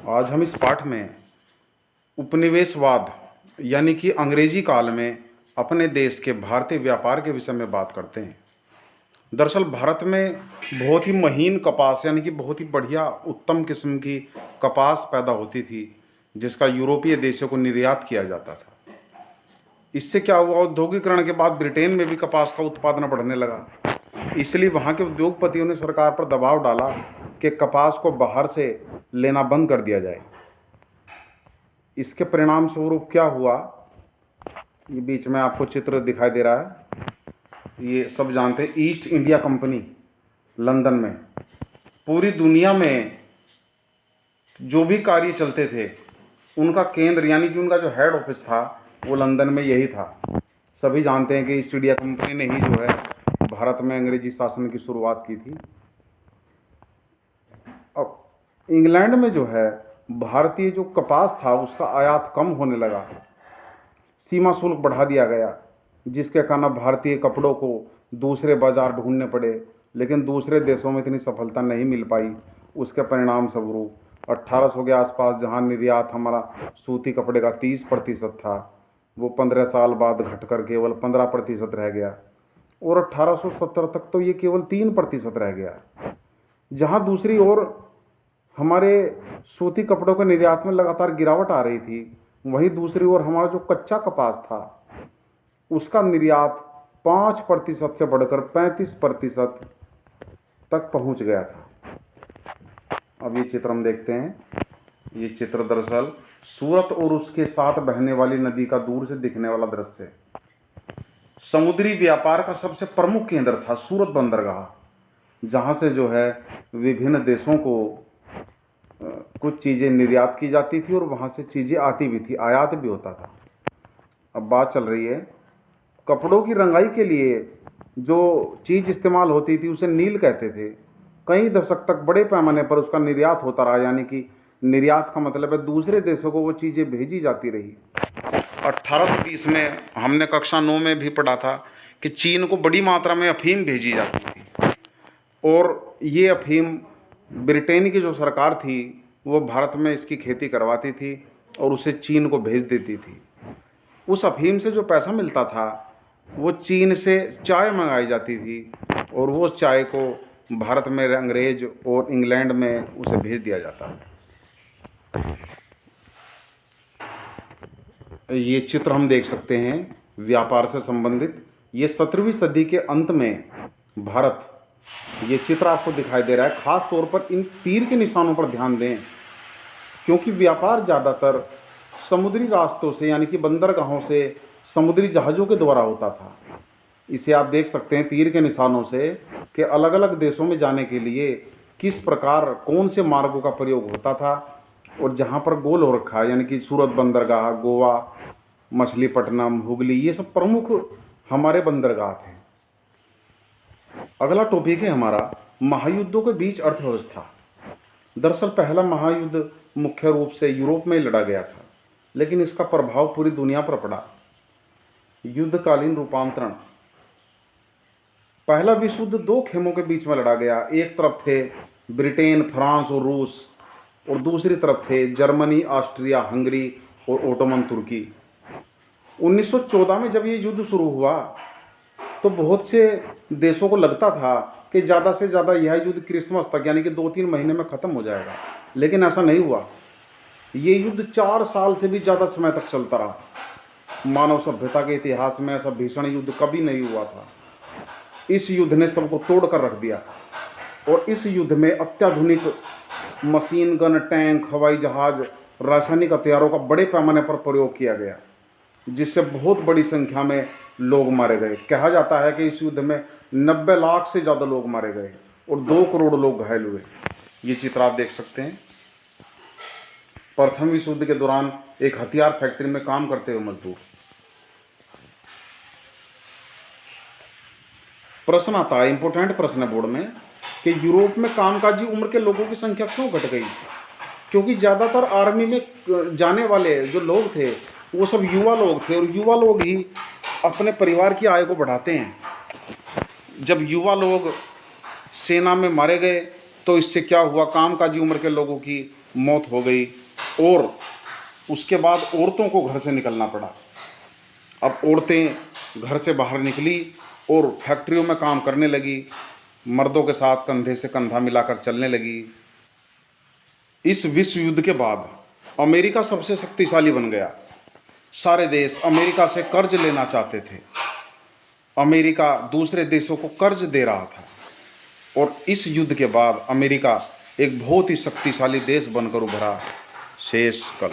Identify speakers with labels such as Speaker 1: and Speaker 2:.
Speaker 1: आज हम इस पाठ में उपनिवेशवाद यानी कि अंग्रेजी काल में अपने देश के भारतीय व्यापार के विषय में बात करते हैं। दरअसल भारत में बहुत ही महीन कपास यानी कि बहुत ही बढ़िया उत्तम किस्म की कपास पैदा होती थी, जिसका यूरोपीय देशों को निर्यात किया जाता था। इससे क्या हुआ, औद्योगिकरण के बाद ब्रिटेन में भी कपास का उत्पादन बढ़ने लगा। इसलिए वहाँ के उद्योगपतियों ने सरकार पर दबाव डाला कि कपास को बाहर से लेना बंद कर दिया जाए। इसके परिणाम स्वरूप क्या हुआ, ये बीच में आपको चित्र दिखाई दे रहा है, ये सब जानते हैं। ईस्ट इंडिया कंपनी लंदन में पूरी दुनिया में जो भी कार्य चलते थे उनका केंद्र यानी कि उनका जो हेड ऑफिस था वो लंदन में यही था। सभी जानते हैं कि ईस्ट इंडिया कंपनी ने ही जो है भारत में अंग्रेजी शासन की शुरुआत की थी। अब इंग्लैंड में जो है भारतीय जो कपास था उसका आयात कम होने लगा, सीमा शुल्क बढ़ा दिया गया, जिसके कारण भारतीय कपड़ों को दूसरे बाजार ढूंढने पड़े, लेकिन दूसरे देशों में इतनी सफलता नहीं मिल पाई। उसके परिणाम स्वरूप 1800 के आसपास जहां निर्यात हमारा सूती कपड़े का 30% था, वो 15 साल बाद घटकर केवल 15% रह गया, और 1870 तक तो ये केवल 3% रह गया। जहां दूसरी ओर हमारे सूती कपड़ों के निर्यात में लगातार गिरावट आ रही थी, वहीं दूसरी ओर हमारा जो कच्चा कपास था उसका निर्यात 5% से बढ़कर 35% तक पहुंच गया था। अब ये चित्र हम देखते हैं। ये चित्र दरअसल सूरत और उसके साथ बहने वाली नदी का दूर से दिखने वाला दृश्य है। समुद्री व्यापार का सबसे प्रमुख केंद्र था सूरत बंदरगाह, जहां से जो है विभिन्न देशों को कुछ चीज़ें निर्यात की जाती थी और वहाँ से चीज़ें आती भी थी, आयात भी होता था। अब बात चल रही है कपड़ों की रंगाई के लिए जो चीज़ इस्तेमाल होती थी उसे नील कहते थे। कई दशक तक बड़े पैमाने पर उसका निर्यात होता रहा, यानी कि निर्यात का मतलब है दूसरे देशों को वो चीज़ें भेजी जाती रही। 1820 में हमने कक्षा 9 में भी पढ़ा था कि चीन को बड़ी मात्रा में अफीम भेजी जाती थी, और ये अफीम ब्रिटेन की जो सरकार थी वो भारत में इसकी खेती करवाती थी और उसे चीन को भेज देती थी। उस अफीम से जो पैसा मिलता था वो चीन से चाय मंगाई जाती थी, और वो चाय को भारत में अंग्रेज और इंग्लैंड में उसे भेज दिया जाता था। ये चित्र हम देख सकते हैं व्यापार से संबंधित। ये 17वीं सदी के अंत में भारत, ये चित्र आपको दिखाई दे रहा है। खास तौर पर इन तीर के निशानों पर ध्यान दें, क्योंकि व्यापार ज़्यादातर समुद्री रास्तों से यानी कि बंदरगाहों से समुद्री जहाज़ों के द्वारा होता था। इसे आप देख सकते हैं तीर के निशानों से कि अलग अलग देशों में जाने के लिए किस प्रकार कौन से मार्गों का प्रयोग होता था। और जहाँ पर गोल हो रखा है यानी कि सूरत बंदरगाह, गोवा, मछलीपट्टनम, हुगली, ये सब प्रमुख हमारे बंदरगाह थे। अगला टॉपिक है हमारा महायुद्धों के बीच अर्थव्यवस्था। दरअसल पहला महायुद्ध मुख्य रूप से यूरोप में लड़ा गया था, लेकिन इसका प्रभाव पूरी दुनिया पर पड़ा। युद्धकालीन रूपांतरण। पहला विश्व युद्ध दो खेमों के बीच में लड़ा गया। एक तरफ थे ब्रिटेन, फ्रांस और रूस, और दूसरी तरफ थे जर्मनी, ऑस्ट्रिया, हंगरी और ओटोमन तुर्की। 1914 में जब ये युद्ध शुरू हुआ तो बहुत से देशों को लगता था कि ज़्यादा से ज़्यादा यह युद्ध क्रिसमस तक यानी कि 2-3 महीने में ख़त्म हो जाएगा, लेकिन ऐसा नहीं हुआ। ये युद्ध 4 साल से भी ज़्यादा समय तक चलता रहा। मानव सभ्यता के इतिहास में ऐसा भीषण युद्ध कभी नहीं हुआ था। इस युद्ध ने सबको तोड़ कर रख दिया, और इस युद्ध में अत्याधुनिक मशीन गन, टैंक, हवाई जहाज, रासायनिक हथियारों का बड़े पैमाने पर प्रयोग किया गया, जिससे बहुत बड़ी संख्या में लोग मारे गए। कहा जाता है कि इस युद्ध में 90 लाख से ज़्यादा लोग मारे गए और 2 करोड़ लोग घायल हुए। ये चित्र आप देख सकते हैं। प्रथम विश्व युद्ध के दौरान एक हथियार फैक्ट्री में काम करते हुए मजदूर। प्रश्न आता है, इंपॉर्टेंट प्रश्न है बोर्ड में, कि यूरोप में कामकाजी उम्र के लोगों की संख्या क्यों घट गई? क्योंकि ज़्यादातर आर्मी में जाने वाले जो लोग थे वो सब युवा लोग थे, और युवा लोग ही अपने परिवार की आय को बढ़ाते हैं। जब युवा लोग सेना में मारे गए तो इससे क्या हुआ, कामकाजी उम्र के लोगों की मौत हो गई और उसके बाद औरतों को घर से निकलना पड़ा। अब औरतें घर से बाहर निकली और फैक्ट्रियों में काम करने लगी, मर्दों के साथ कंधे से कंधा मिलाकर चलने लगी। इस विश्व युद्ध के बाद अमेरिका सबसे शक्तिशाली बन गया। सारे देश अमेरिका से कर्ज लेना चाहते थे। अमेरिका दूसरे देशों को कर्ज दे रहा था और इस युद्ध के बाद अमेरिका एक बहुत ही शक्तिशाली देश बनकर उभरा। शेष कल।